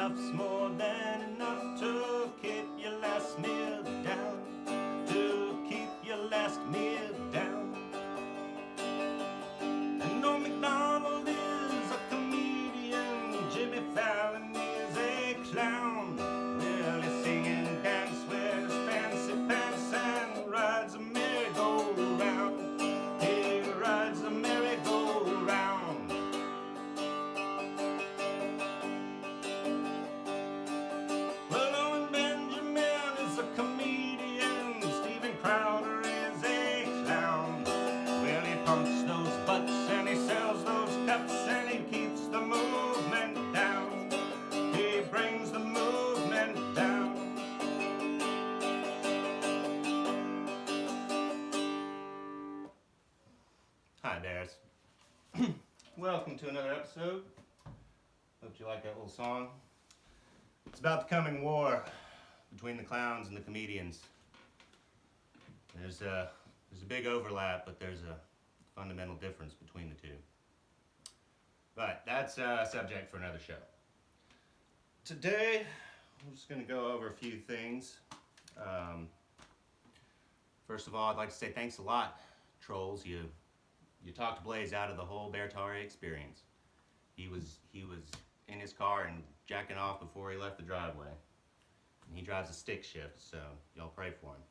enough's more than enough to keep your last meal down. To keep your last meal down. And Norm Macdonald is a comedian. Jimmy Fallon is a clown. Well, he sing and dance, wears fancy pants, and rides a merry-go-round. He rides a merry-go-round. Well, Owen Benjamin is a comedian. Steven Crowder is a clown. Well, he pumps those butts and he sells those cups and he keeps the movement down. He brings the movement down. Hi, Bears. Welcome to another episode. Hope you like that little song. It's about the coming war between the clowns and the comedians. There's a big overlap, but there's a fundamental difference between the two. But that's a subject for another show. Today, I'm just going to go over a few things. First of all, I'd like to say thanks a lot, trolls. You talked Blaze out of the whole Bertari experience. He was in his car and jacking off before he left the driveway. And he drives a stick shift, so y'all pray for him.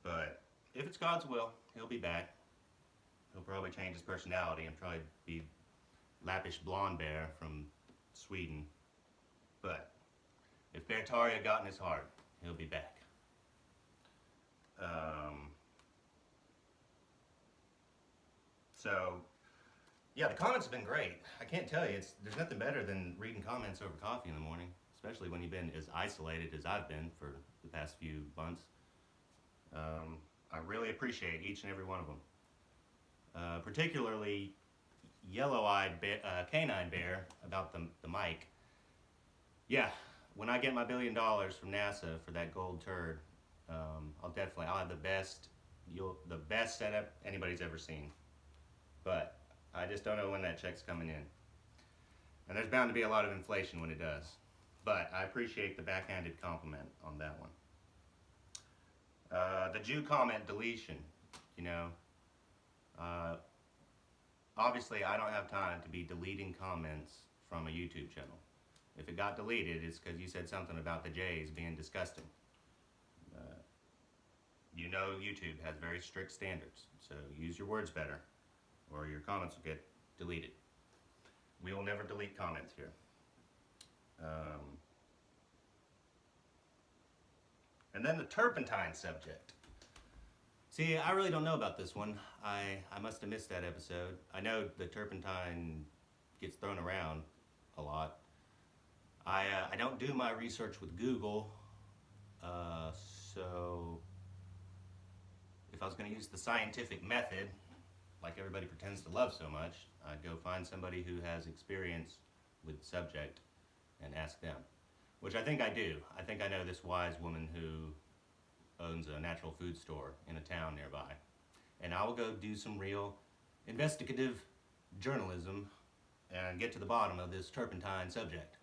But if it's God's will, he'll be back. He'll probably change his personality and probably be Lappish Blonde Bear from Sweden. But if Bertari had gotten his heart, he'll be back. So, yeah, the comments have been great. I can't tell you, there's nothing better than reading comments over coffee in the morning, especially when you've been as isolated as I've been for the past few months. I really appreciate each and every one of them. Particularly Yellow-Eyed Canine Bear about the mic. Yeah, when I get my $1 billion from NASA for that gold turd, I'll have the best setup anybody's ever seen. But I just don't know when that check's coming in. And there's bound to be a lot of inflation when it does. But I appreciate the backhanded compliment on that one. The Jew comment deletion, obviously I don't have time to be deleting comments from a YouTube channel. If it got deleted, it's because you said something about the Jays being disgusting. YouTube has very strict standards, so use your words better, or your comments will get deleted. We will never delete comments here. And then the turpentine subject. See, I really don't know about this one. I must have missed that episode. I know the turpentine gets thrown around a lot. I don't do my research with Google, so if I was going to use the scientific method, like everybody pretends to love so much, I'd go find somebody who has experience with the subject and ask them. Which I think I do. I think I know this wise woman who owns a natural food store in a town nearby. And I will go do some real investigative journalism and get to the bottom of this turpentine subject.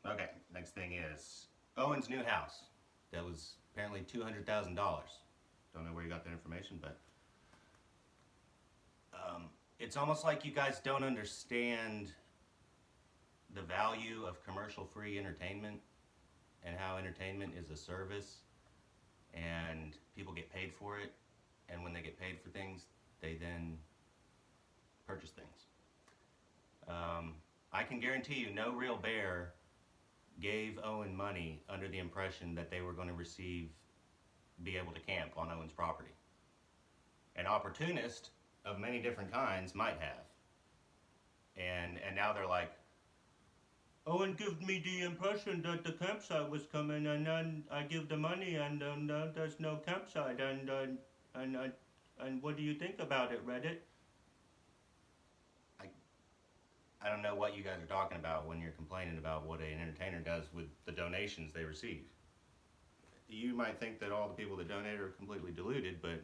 Okay, next thing is Owen's new house. That was apparently $200,000. Don't know where you got that information, but it's almost like you guys don't understand the value of commercial-free entertainment and how entertainment is a service and people get paid for it, and when they get paid for things, they then purchase things. I can guarantee you no real bear gave Owen money under the impression that they were going to be able to camp on Owen's property. An opportunist of many different kinds might have. And now they're like, Owen gave me the impression that the campsite was coming, and then I give the money, and there's no campsite, and what do you think about it, Reddit? I don't know what you guys are talking about when you're complaining about what an entertainer does with the donations they receive. You might think that all the people that donate are completely deluded, but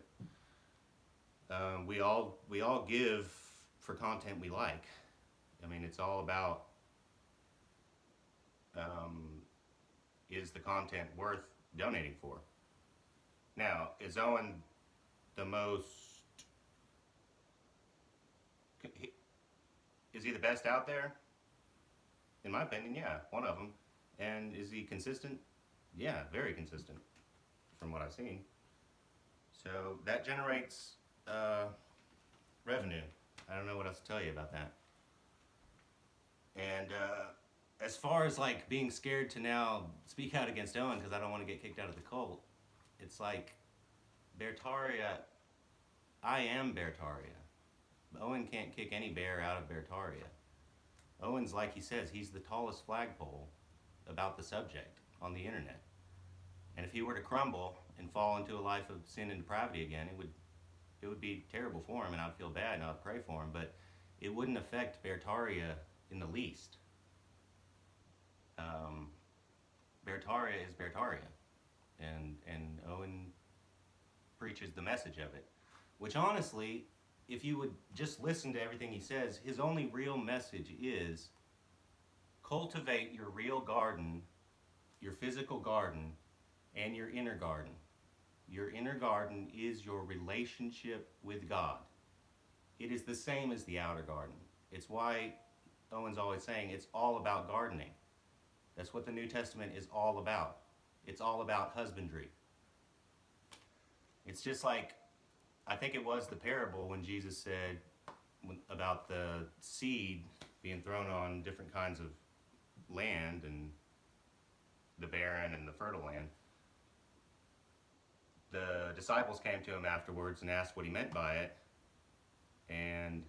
we all give for content we like. I mean, it's all about, um, is the content worth donating for? Now, is Owen the most, is he the best out there? In my opinion, yeah, one of them. And is he consistent? Yeah, very consistent from what I've seen. So that generates revenue. I don't know what else to tell you about that. And as far as like being scared to now speak out against Owen because I don't want to get kicked out of the cult, it's like Beartaria. I am Beartaria. Owen can't kick any bear out of Beartaria. Owen's, like he says, he's the tallest flagpole about the subject on the internet. And if he were to crumble and fall into a life of sin and depravity again, it would be terrible for him, and I'd feel bad and I'd pray for him. But it wouldn't affect Beartaria in the least. Um, Beartaria is Beartaria, and Owen preaches the message of it. Which honestly, if you would just listen to everything he says, his only real message is cultivate your real garden, your physical garden, and your inner garden. Your inner garden is your relationship with God. It is the same as the outer garden. It's why Owen's always saying it's all about gardening. That's what the New Testament is all about. It's all about husbandry. It's just like, I think it was the parable when Jesus said about the seed being thrown on different kinds of land, and the barren and the fertile land. The disciples came to him afterwards and asked what he meant by it, and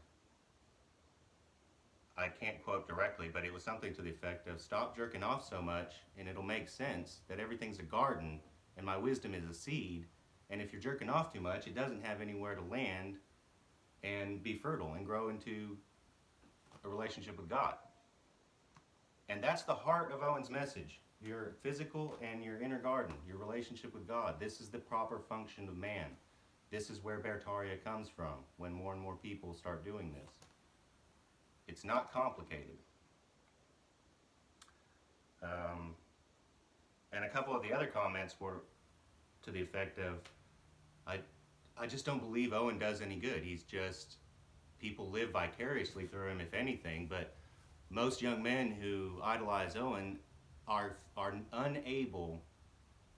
I can't quote directly, but it was something to the effect of, stop jerking off so much and it'll make sense that everything's a garden and my wisdom is a seed, and if you're jerking off too much, it doesn't have anywhere to land and be fertile and grow into a relationship with God. And that's the heart of Owen's message. Your physical and your inner garden, your relationship with God. This is the proper function of man. This is where Beartaria comes from when more and more people start doing this. It's not complicated. And a couple of the other comments were to the effect of, I just don't believe Owen does any good. He's just, people live vicariously through him, if anything, but most young men who idolize Owen are unable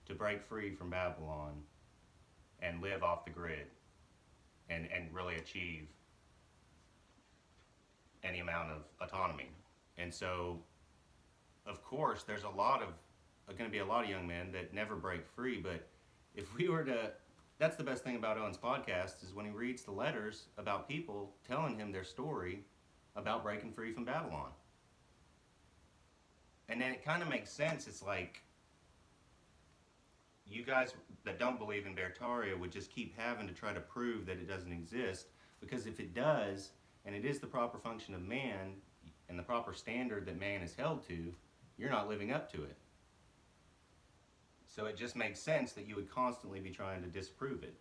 to break free from Babylon and live off the grid and really achieve any amount of autonomy. And so, of course, there's going to be a lot of young men that never break free, but if we were to, that's the best thing about Owen's podcast, is when he reads the letters about people telling him their story about breaking free from Babylon. And then it kind of makes sense. It's like, you guys that don't believe in Beartaria would just keep having to try to prove that it doesn't exist, because if it does, and it is the proper function of man and the proper standard that man is held to, you're not living up to it. So it just makes sense that you would constantly be trying to disprove it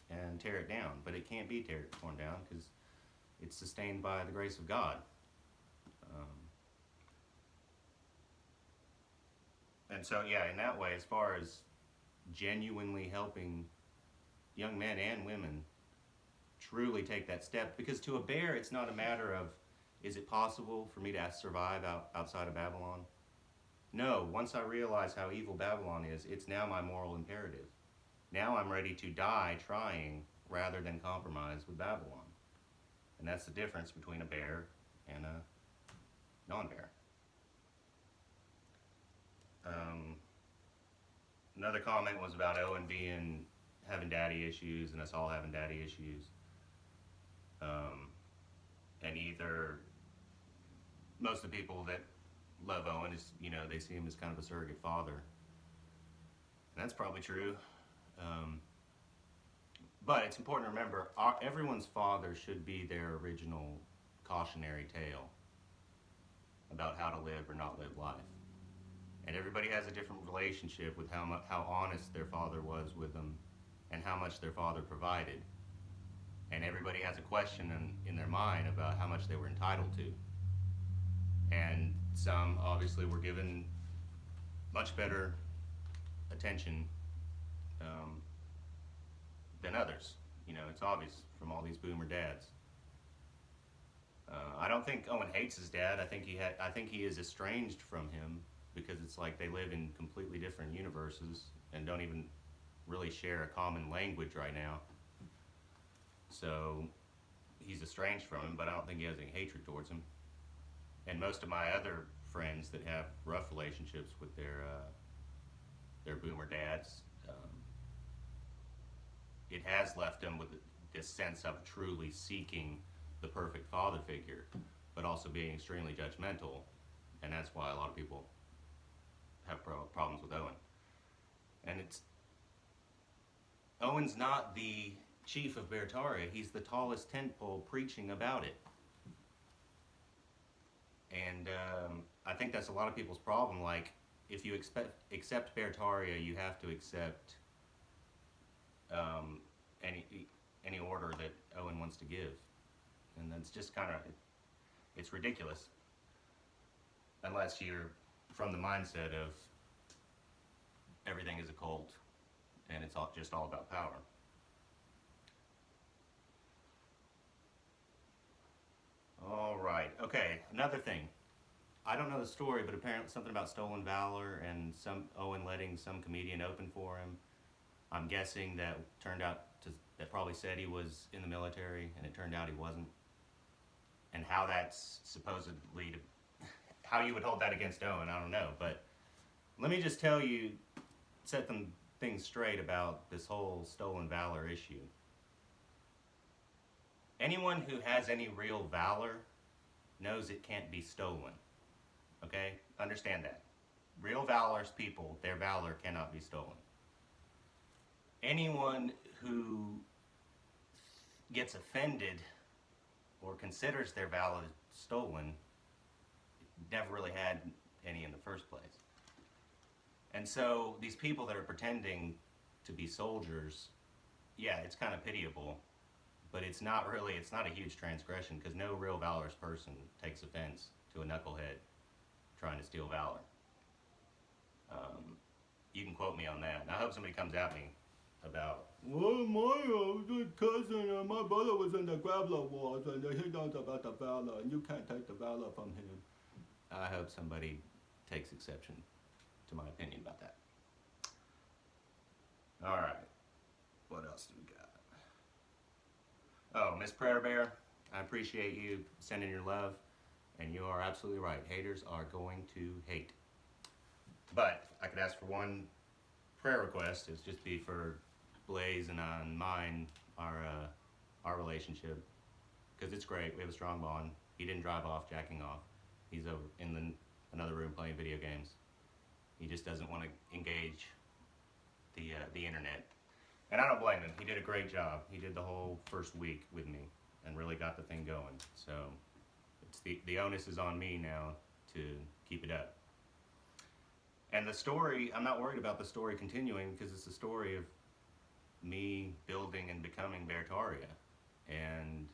and tear it down. But it can't be torn down because it's sustained by the grace of God. And so, yeah, in that way, as far as genuinely helping young men and women truly take that step, because to a bear, it's not a matter of, is it possible for me to survive outside of Babylon? No, once I realize how evil Babylon is, it's now my moral imperative. Now I'm ready to die trying rather than compromise with Babylon. And that's the difference between a bear and a non-bear. Another comment was about Owen having daddy issues and us all having daddy issues. And either most of the people that love Owen is, they see him as kind of a surrogate father. And that's probably true. But it's important to remember, everyone's father should be their original cautionary tale about how to live or not live life. And everybody has a different relationship with how honest their father was with them and how much their father provided. And everybody has a question in their mind about how much they were entitled to. some obviously were given much better attention um, than others. You know, it's obvious from all these boomer dads. I don't think Owen hates his dad. I think he is estranged from him because it's like they live in completely different universes and don't even really share a common language right now. So he's estranged from him, but I don't think he has any hatred towards him. And most of my other friends that have rough relationships with their boomer dads, it has left them with this sense of truly seeking the perfect father figure, but also being extremely judgmental, and that's why a lot of people have problems with Owen. And Owen's not the chief of Bertaria; he's the tallest tentpole preaching about it. And I think that's a lot of people's problem. Like, if you accept Bertaria, you have to accept um, any order that Owen wants to give, and that's just kind of, it's ridiculous unless you're from the mindset of everything is a cult and it's just all about power. All right. Okay. Another thing. I don't know the story, but apparently something about stolen valor and some Owen letting some comedian open for him. I'm guessing that that probably said he was in the military, and it turned out he wasn't. And how that's supposedly how you would hold that against Owen, I don't know. But let me just set some things straight about this whole stolen valor issue. Anyone who has any real valor knows it can't be stolen. Okay? Understand that. Real valorous people, their valor cannot be stolen. Anyone who gets offended or considers their valor stolen never really had any in the first place. And so these people that are pretending to be soldiers, yeah, it's kind of pitiable, but it's not a huge transgression, because no real valorous person takes offense to a knucklehead trying to steal valor. You can quote me on that. And I hope somebody comes at me about, well, my cousin and my brother was in the Grabler Wars and he knows about the valor and you can't take the valor from him. I hope somebody takes exception to my opinion about that. All right. What else do we got? Oh, Miss Prayer Bear, I appreciate you sending your love, and you are absolutely right. Haters are going to hate. But I could ask for one prayer request. It's just be for Blaze and mine, our relationship, because it's great. We have a strong bond. He didn't drive off, jacking off. He's over in another room playing video games. He just doesn't want to engage the internet. And I don't blame him. He did a great job. He did the whole first week with me and really got the thing going. So it's the onus is on me now to keep it up. And the story, I'm not worried about the story continuing, because it's the story of me building and becoming Bertaria. And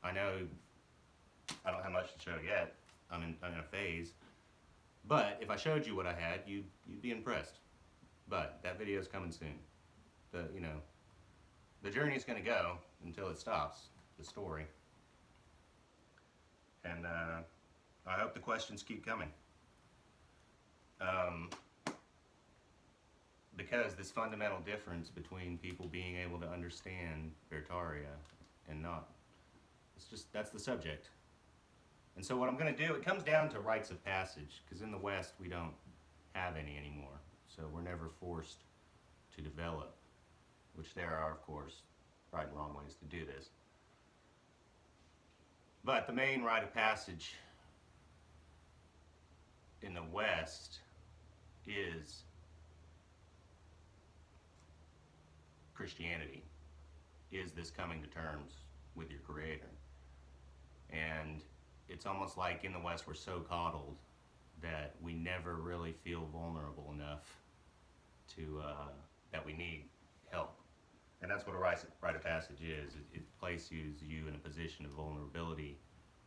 I know I don't have much to show yet. I'm in a phase. But if I showed you what I had, you'd be impressed. But that video is coming soon. The journey is going to go until it stops, the story. And I hope the questions keep coming. Because this fundamental difference between people being able to understand Bertaria and not, that's the subject. And so what I'm going to do, it comes down to rites of passage, because in the West we don't have any anymore. So we're never forced to develop, which there are, of course, right and wrong ways to do this. But the main rite of passage in the West is Christianity, is this coming to terms with your Creator. And it's almost like in the West we're so coddled that we never really feel vulnerable enough to that we need help. And that's what a rite of passage is. It places you in a position of vulnerability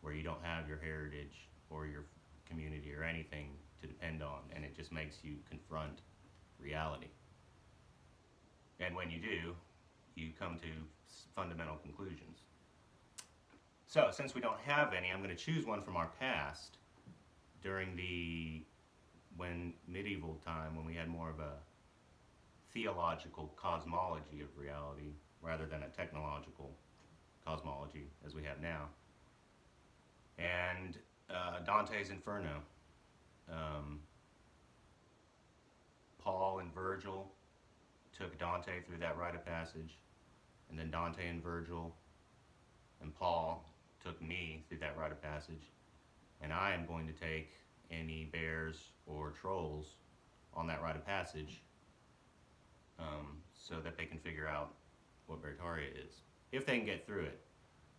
where you don't have your heritage or your community or anything to depend on, and it just makes you confront reality. And when you do, you come to fundamental conclusions. So, since we don't have any, I'm going to choose one from our past during the medieval time, when we had more of a theological cosmology of reality rather than a technological cosmology as we have now. And Dante's Inferno. Paul and Virgil took Dante through that rite of passage, and then Dante and Virgil and Paul took me through that rite of passage, and I am going to take any bears or trolls on that rite of passage so that they can figure out what Bertaria is, if they can get through it.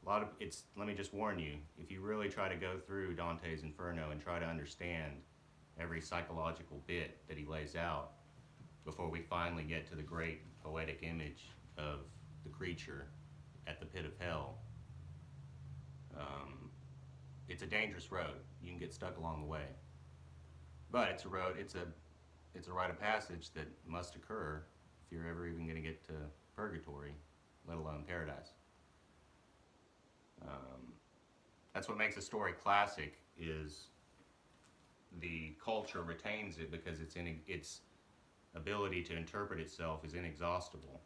Let me just warn you, if you really try to go through Dante's Inferno and try to understand every psychological bit that he lays out before we finally get to the great poetic image of the creature at the pit of hell, it's a dangerous road. You can get stuck along the way. But it's a road, it's a rite of passage that must occur if you're ever even going to get to purgatory, let alone paradise. That's what makes a story classic, is the culture retains it because its ability to interpret itself is inexhaustible.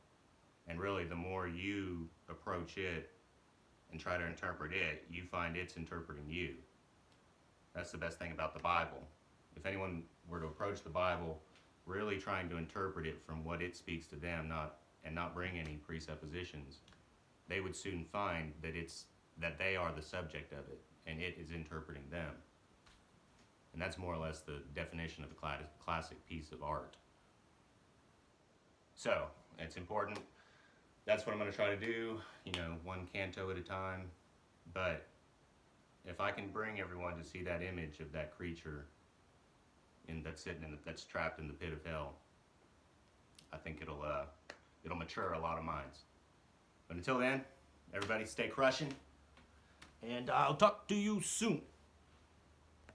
And really, the more you approach it and try to interpret it, you find it's interpreting you. That's the best thing about the Bible. If anyone were to approach the Bible really trying to interpret it from what it speaks to them, not bring any presuppositions, they would soon find that they are the subject of it, and it is interpreting them. And that's more or less the definition of a classic piece of art. So, it's important. That's what I'm going to try to do, one canto at a time. But if I can bring everyone to see that image of that creature that's trapped in the pit of hell, I think it'll mature a lot of minds. But until then, everybody stay crushing, and I'll talk to you soon.